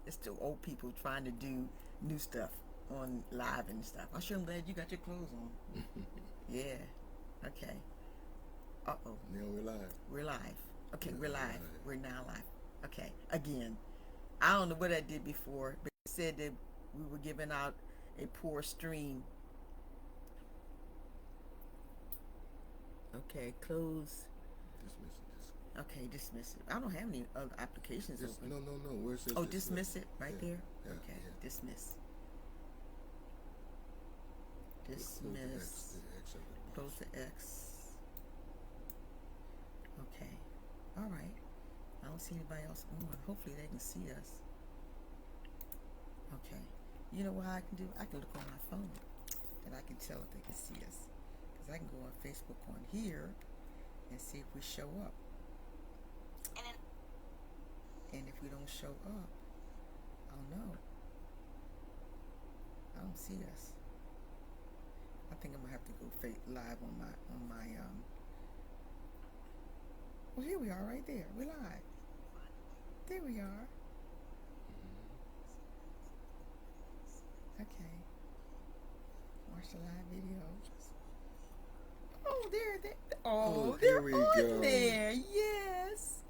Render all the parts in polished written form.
It's still old people trying to do new stuff on live and stuff. I'm sure I'm glad you got your clothes on. Yeah. Okay. Uh-oh. Now we're live. We're live. Okay, we're live. We're now live. Okay. Again, I don't know what I did before, but it said that we were giving out a poor stream. Okay, close. Dismiss it. Okay, dismiss it. I don't have any other applications open. No. Where it says dismiss it right there? Yeah, okay, yeah. Dismiss. Dismiss. Close the X. Okay. All right. I don't see anybody else on. Hopefully they can see us. Okay. You know what I can do? I can look on my phone and I can tell if they can see us. Because I can go on Facebook on here and see if we show up. And if we don't show up, I'll know. I don't see us. I think I'm gonna have to go live on my well, here we are right there. We're live. There we are. Okay. Watch the live video. Oh, they're we on go. there. Yes.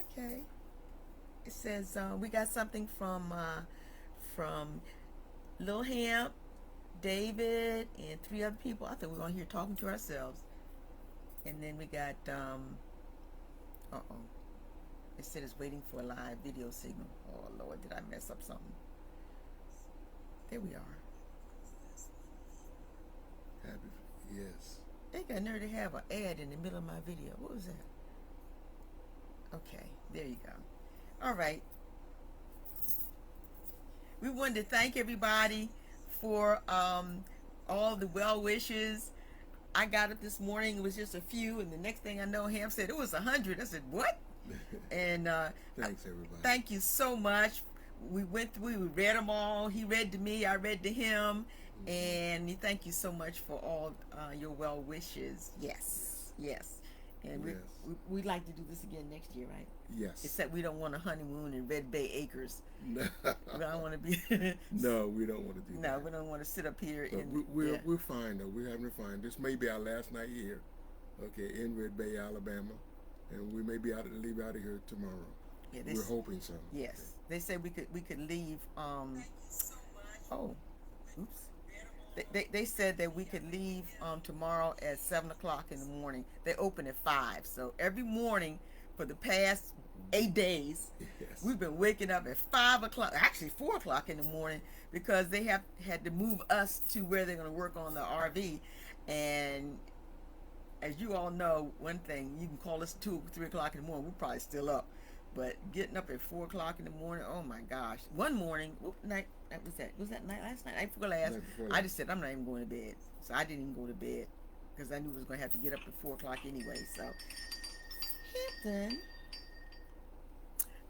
Okay. It says we got something from Lil Hamp, David, and 3 other people. I think we're on here talking to ourselves. And then we got it said it's waiting for a live video signal. Oh Lord, did I mess up something? There we are. Yes. They got nerve to have an ad in the middle of my video. What was that? Okay, there you go. All right. We wanted to thank everybody for all the well wishes. I got up this morning, it was just a few, and the next thing I know, Ham said it was 100. I said, what? And thanks everybody. Thank you so much. We went through, we read them all. He read to me, I read to him. And thank you so much for all your well wishes. Yes. And we'd like to do this again next year, right? Yes. Except we don't want a honeymoon in Red Bay Acres. No. We don't want to be. No, we don't want to do that. No, we don't want to sit up here. We're fine though. We're having fun. This may be our last night here, okay, in Red Bay, Alabama, and we may be leave out of here tomorrow. Yeah, we're hoping so. Yes, okay. They said we could leave. Oh, oops. They said that we could leave tomorrow at 7 o'clock in the morning. They open at 5. So every morning for the past 8 days, yes, we've been waking up at 5 o'clock, actually 4 o'clock in the morning, because they had to move us to where they're going to work on the RV. And as you all know, one thing, you can call us 2 or 3 o'clock in the morning, we're probably still up. But getting up at 4 o'clock in the morning, oh my gosh. One morning, was that night last night? Night before last. I just said, I'm not even going to bed. So I didn't even go to bed because I knew I was going to have to get up at 4 o'clock anyway. So, Hampton.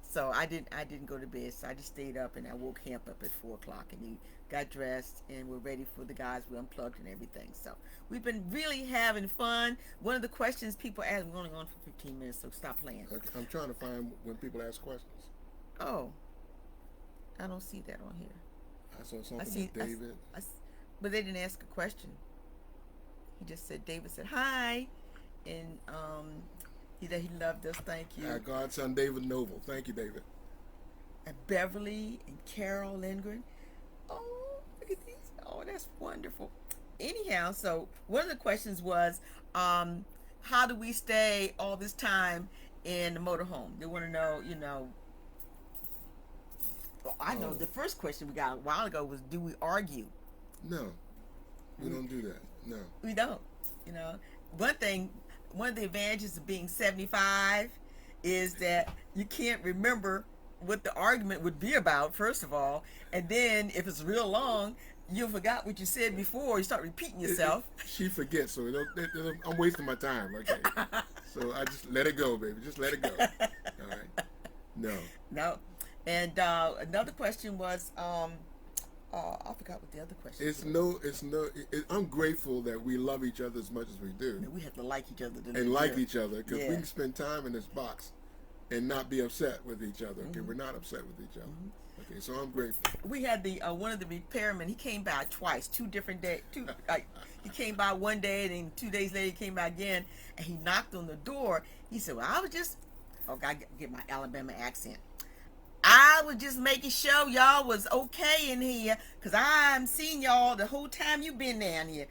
So I didn't go to bed. So I just stayed up and I woke Hamp up at 4 o'clock and he got dressed and we're ready for the guys. We unplugged and everything. So we've been really having fun. One of the questions people ask, we're only on for 15 minutes, so stop playing. I'm trying to find when people ask questions. Oh, I don't see that on here. I saw something with David. But they didn't ask a question. He just said, David said, hi. And he loved us. Thank you. Our godson, David Noble. Thank you, David. And Beverly and Carol Lindgren. Oh, look at these. Oh, that's wonderful. Anyhow, so one of the questions was, how do we stay all this time in the motorhome? They want to know, well, I know the first question we got a while ago was, do we argue? No, we don't do that. No. We don't. One of the advantages of being 75 is that you can't remember what the argument would be about, first of all, and then if it's real long, you forgot what you said before, you start repeating yourself. She forgets, so I'm wasting my time. Okay, so I just let it go, baby. Just let it go. All right. No. And another question was, I forgot what the other question was. I'm grateful that we love each other as much as we do. We have to like each other. Like each other, because we can spend time in this box and not be upset with each other. Okay, we're not upset with each other. Okay, so I'm grateful. We had the one of the repairmen. He came by twice, 2 different days. He came by one day, and then 2 days later he came by again, and he knocked on the door. He said, "Well, I was just, oh, I get my Alabama accent. I was just making sure y'all was okay in here, cause I'm seeing y'all the whole time you been down here."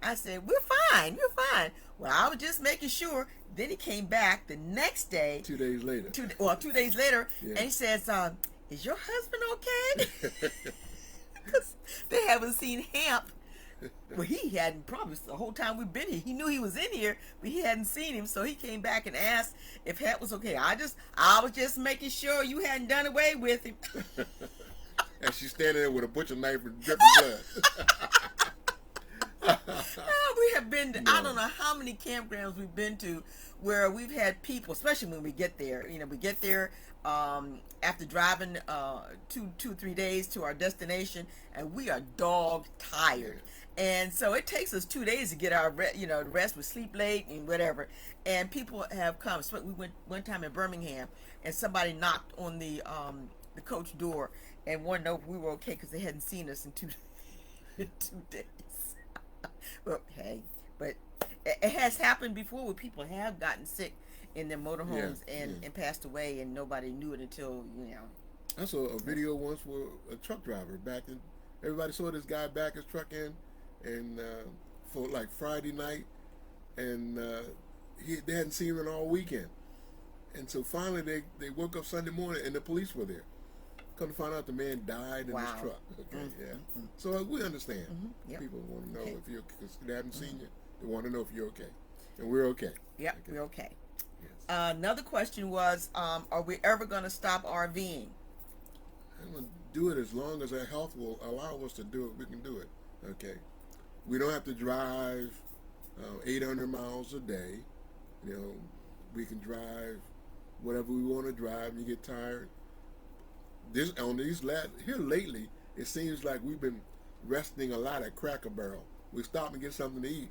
I said, "We're fine, we're fine." Well, I was just making sure. Then he came back the next day. 2 days later. 2 days later, Yeah. and he says, "Is your husband okay?" Because they haven't seen Hamp. Well, he hadn't, probably the whole time we've been here. He knew he was in here, but he hadn't seen him. So he came back and asked if Hamp was okay. I was just making sure you hadn't done away with him. And she's standing there with a butcher knife and dripping blood. We have been to, I don't know how many campgrounds we've been to where we've had people, especially when we get there. We get there after driving 3 days to our destination, and we are dog tired. And so it takes us 2 days to get our rest. We sleep late and whatever. And people have come. So we went one time in Birmingham, and somebody knocked on the coach door and wanted to know if we were okay because they hadn't seen us in 2 days. Well, hey, but it has happened before where people have gotten sick in their motorhomes and passed away, and nobody knew it until I saw a video once where a truck driver everybody saw this guy back his truck in, and for like Friday night, and they hadn't seen him all weekend, and so finally they woke up Sunday morning and the police were there. Come to find out the man died in his truck. Okay, So we understand. People want to know if you're, because they haven't seen you. They want to know if you're okay, and we're okay. Yep, we're okay. Yes. Another question was, are we ever going to stop RVing? I'm going to do it as long as our health will allow us to do it. We can do it. Okay. We don't have to drive 800 miles a day. We can drive whatever we want to drive. And you get tired. Here lately, it seems like we've been resting a lot at Cracker Barrel. We stop and get something to eat,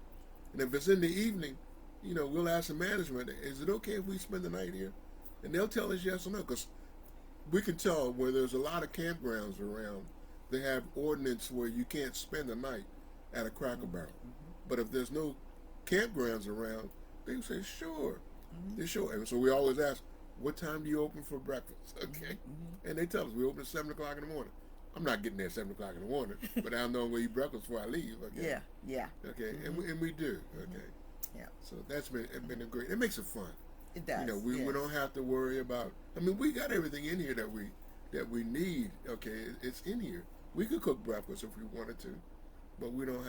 and if it's in the evening, we'll ask the management, "Is it okay if we spend the night here?" And they'll tell us yes or no, because we can tell where there's a lot of campgrounds around. They have ordinance where you can't spend the night at a Cracker Barrel, but if there's no campgrounds around, they say sure. They're sure, and so we always ask, "What time do you open for breakfast?" Okay. And they tell us we open at 7 o'clock in the morning. I'm not getting there at 7 o'clock in the morning, but I know I'm going to eat breakfast before I leave. Okay. Yeah. Okay. And we do. Okay. Yeah. So that's been a great. It makes it fun. It does. We don't have to worry about. I mean, we got everything in here that we need. Okay, it's in here. We could cook breakfast if we wanted to, but we don't.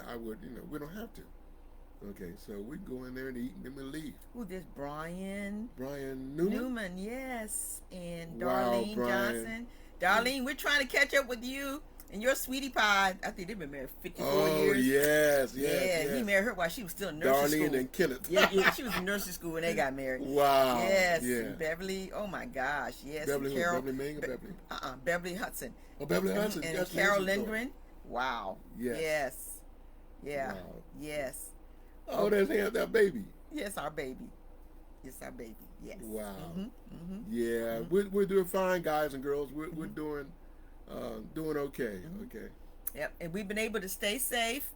We don't have to. Okay, so we go in there and eat, and then we leave. Well, there's Brian Newman, yes, and Darlene Johnson. Darlene, we're trying to catch up with you and your sweetie pie. I think they've been married 54 years. Oh, yes. He married her while she was still in nursing school. Darlene and Kenneth. yeah, she was in nursing school when they got married. Wow. Yes. Yeah. And Beverly, oh my gosh, yes. Beverly, Carol, Beverly Ming or Beverly? Beverly Hudson. Oh, Beverly Hudson. And That's Carol Lindgren. Wow. Yes. Yeah. Wow. Yes. Oh, there's that baby. Yes, our baby. Yes, Yes. Wow. Yeah, we're doing fine, guys and girls. We're doing okay. Okay. Yep, and we've been able to stay safe.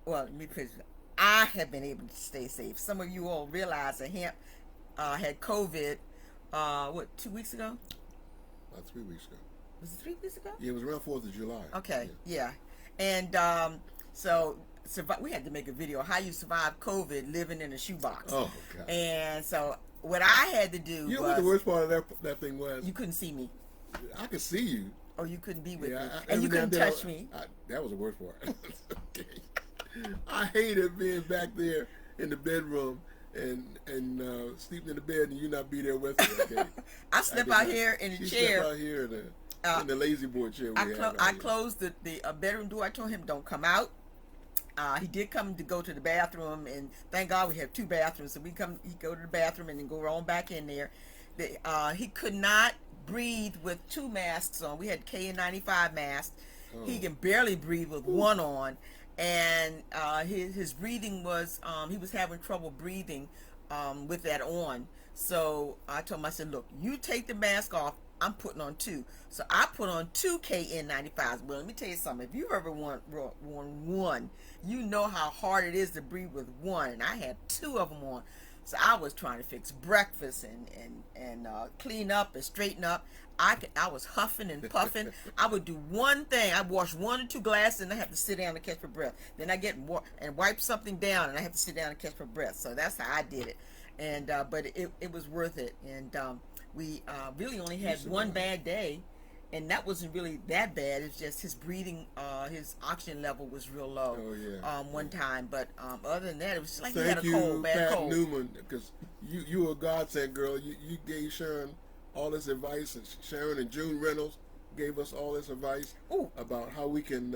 Well, because I have been able to stay safe. Some of you all realize that Hamp had COVID. 2 weeks ago? About 3 weeks ago. Was it 3 weeks ago? Yeah, it was around 4th of July. Okay. Yeah. And so. We had to make a video how you survive COVID living in a shoebox. Oh God! And so what I had to do was, what the worst part of that thing was? You couldn't see me. I could see you. Oh, you couldn't be with me, and you couldn't touch me. That was the worst part. Okay. I hated being back there in the bedroom and sleeping in the bed and you not be there with me. Okay. I slept out here in the chair. Slept out here in the lazy boy chair. I closed the bedroom door. I told him don't come out. He did come to go to the bathroom, and thank God we have 2 bathrooms. So he go to the bathroom and then go on back in there. He could not breathe with 2 masks on. We had KN95 masks. Oh. He can barely breathe with one on, and his breathing was he was having trouble breathing with that on. So I told him, I said, look, you take the mask off. I'm putting on two. So I put on two KN95s. Well, let me tell you something. If you've ever worn one, you know how hard it is to breathe with one. And I had two of them on. So I was trying to fix breakfast and clean up and straighten up. I was huffing and puffing. I would do one thing. I wash one or two glasses and I have to sit down and catch my breath. Then I get and wipe something down and I have to sit down and catch my breath. So that's how I did it. And but it was worth it. And we really only had one bad day, and that wasn't really that bad. It's just his breathing, his oxygen level was real low. Oh yeah. One time, but other than that, it was just like he Thank had a cold, bad Pat cold. Newman, because you were a godsend, girl. You gave Sharon all this advice, and Sharon and June Reynolds gave us all this advice Ooh. about how we can.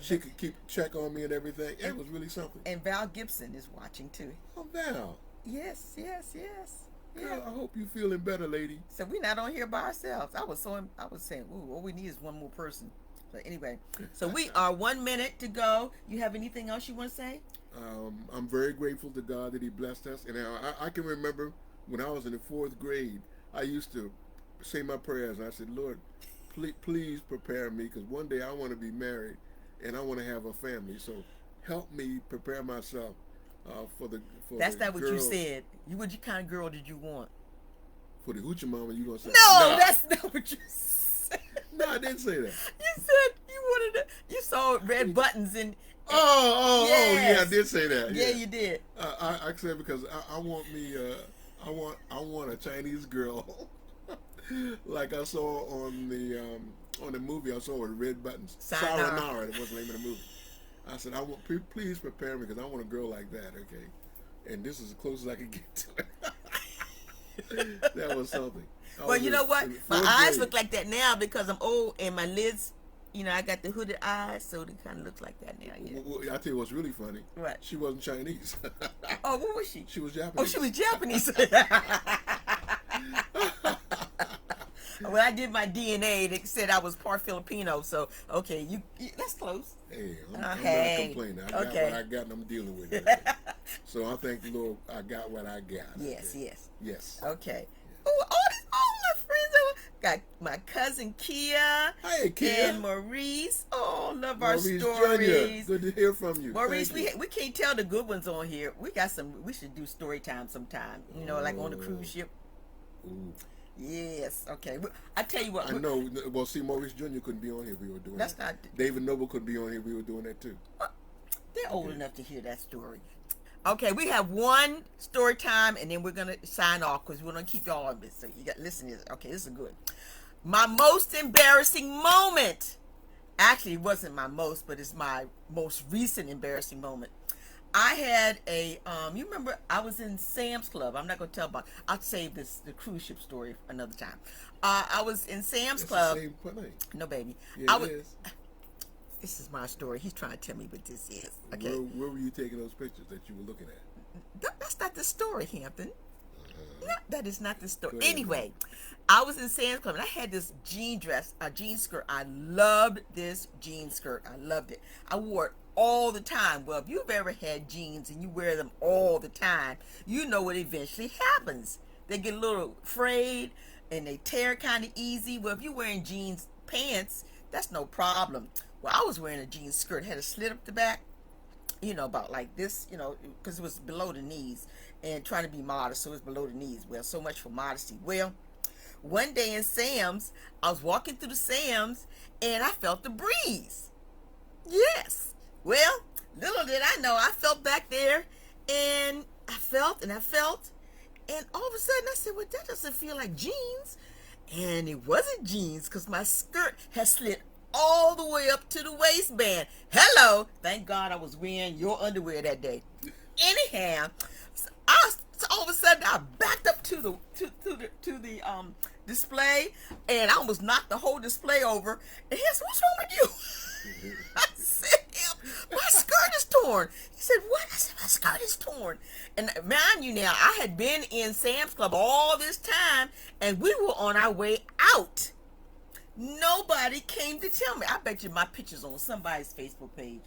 She could keep check on me and everything. It was really something. And Val Gibson is watching too. Oh, Val. Yes. Girl, I hope you feeling better, lady. So we're not on here by ourselves. I was saying, ooh, all we need is one more person. But anyway, so we are 1 minute to go. You have anything else you want to say? I'm very grateful to God that He blessed us, and I can remember when I was in the 4th grade, I used to say my prayers, and I said, Lord, please prepare me, because one day I want to be married, and I want to have a family. So help me prepare myself for the. That's not what you said. What kind of girl did you want? For the hoochie mama, you gonna say? No, that's not what you said. No, I didn't say that. You said you wanted to. You saw red buttons and. Oh, yes. yeah, I did say that. Yeah, you did. I said because I want me. I want a Chinese girl, like I saw on the movie. I saw with red buttons. Sayonara. That was the name of the movie. I said, please prepare me because I want a girl like that. Okay, and this is as close as I could get to it. That was something. Well, you know what? My eyes look like that now because I'm old and my lids. You know, I got the hooded eyes, so they kind of look like that now. Yeah. Well, I tell you what's really funny. What? She wasn't Chinese. Oh, what was she? She was Japanese. Oh, she was Japanese. When I did my DNA, they said I was part Filipino. So, okay, you that's close. Hey, I'm not complaining. I got what I got, and I'm dealing with it. So I thank the Lord I got what I got. Yes, okay. yes. Okay. Oh, all my friends. Got my cousin Kia. Hey, Kia. And Maurice. Oh, love our Maurice stories. Jr. Good to hear from you. Maurice, we can't tell the good ones on here. We got some. We should do story time sometime. You know, like on the cruise ship. Ooh. Yes. Okay. I tell you what. I know. Well, see, Maurice Jr. couldn't be on here. We were doing that's that. not. David Noble couldn't be on here. We were doing that too. They're old enough to hear that story. Okay, we have one story time, and then we're gonna sign off because we're gonna keep y'all on this. So you got listen to this. Okay, this is good. My most embarrassing moment. Actually, it wasn't my most, but it's my most recent embarrassing moment. I had you remember I was in Sam's Club. I'm not going to tell about. I'll save the cruise ship story another time. I was in Sam's Club. The same thing. No, baby. Yeah, it is. This is my story. He's trying to tell me what this is. Okay. Where were you taking those pictures that you were looking at? That's not the story, Hampton. No, that is not the story. Anyway, I was in Sam's Club and I had this jean skirt. I loved this jean skirt. I loved it. I wore it all the time. Well, if you've ever had jeans and you wear them all the time, you know what eventually happens. They get a little frayed and they tear kind of easy. Well, if you're wearing jeans pants, that's no problem. Well, I was wearing a jean skirt, had a slit up the back, you know, about like this, you know, because it was below the knees and trying to be modest, so it was below the knees. Well, so much for modesty. Well, one day in Sam's, I was walking through the Sam's and I felt the breeze. Yes. Well, little did I know, I felt back there and I felt, and all of a sudden I said, well, that doesn't feel like jeans. And it wasn't jeans because my skirt had slid all the way up to the waistband. Hello. Thank God I was wearing your underwear that day. Anyhow, so all of a sudden I backed up to the display and I almost knocked the whole display over. And he said, what's wrong with you? I said, my skirt is torn. He said, what? I said, my skirt is torn. And mind you now, I had been in Sam's Club all this time and we were on our way out. Nobody came to tell me. I bet you my picture's on somebody's Facebook page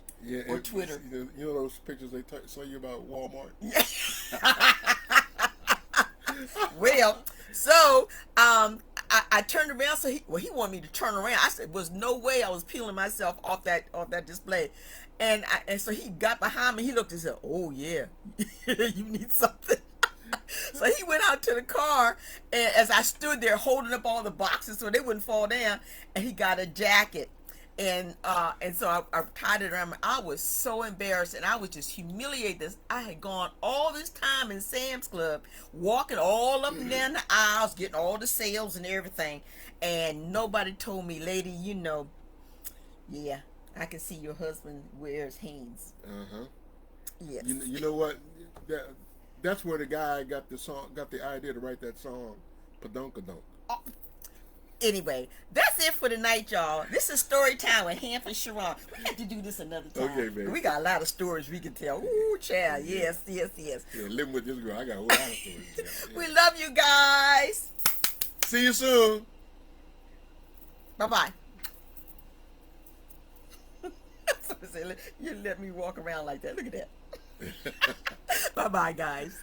or Twitter. You know those pictures they tell you about Walmart? Well, so I turned around. So he wanted me to turn around. I said, "Was no way I was peeling myself off that display." And so he got behind me. He looked and said, "Oh yeah, you need something." So he went out to the car, and as I stood there holding up all the boxes so they wouldn't fall down, and he got a jacket, and so I tied it around. I was so embarrassed, and I was just humiliated. This I had gone all this time in Sam's Club, walking all up and down the aisles, getting all the sales and everything, and nobody told me, lady, yeah, I can see your husband wears Hanes. Uh huh. Yes. You know what? That, that's where the guy got the song, got the idea to write that song, Padunkadunk. Oh, anyway, that's it for tonight, y'all. This is story time with Hamp and Sharon. We have to do this another time. Okay, baby. We got a lot of stories we can tell. Ooh, child. Yes, yes, yes. Yeah, living with this girl, I got a whole lot of stories. Yeah. We love you guys. See you soon. Bye-bye. You let me walk around like that. Look at that. Bye-bye, guys.